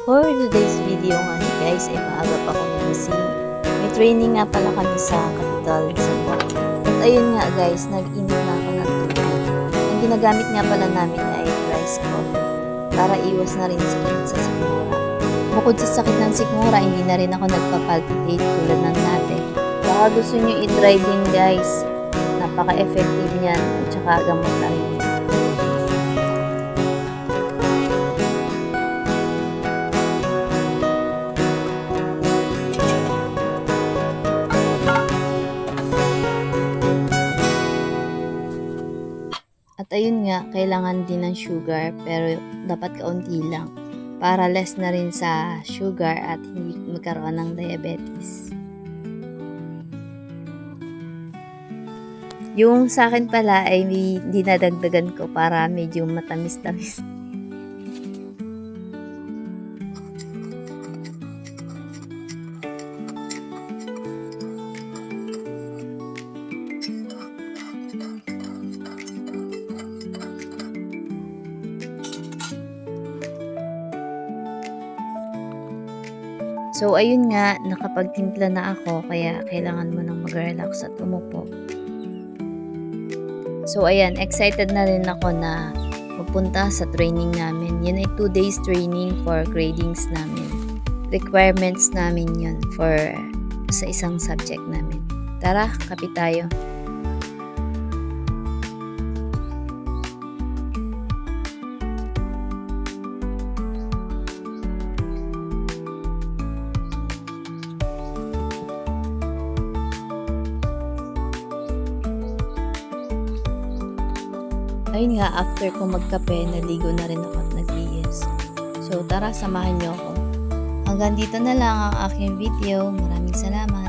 For today's video nga guys, ay maaga pa ako nagising. May training nga pala kami sa Capital sa mall. At ayun nga guys, nag-init na ako ng tubig. Ang ginagamit nga pala namin ay rice coffee para iwas na rin sakit sa sikmura. Bukod sa sakit ng sikmura, hindi na rin ako nagpa-palpitate tulad ng dati. Baka gusto nyo i-try din guys. Napaka-effective niyan at saka gamot na rin. At ayun nga, kailangan din ng sugar pero dapat kaunti lang para less na rin sa sugar at hindi magkaroon ng diabetes. Yung sa akin pala ay dinadagdagan ko para medyo matamis-tamis. So, ayun nga, nakapagtimpla na ako, kaya kailangan mo nang mag-relax at umupo. So, ayan, excited na rin ako na magpunta sa training namin. Yan ay 2 days training for gradings namin. Requirements namin yun for sa isang subject namin. Tara, kapit tayo. Ayun nga, after ko magkape, naligo na rin ako at nagbihis. So tara, samahan niyo ako. Hanggang dito na lang ang aking video. Maraming salamat.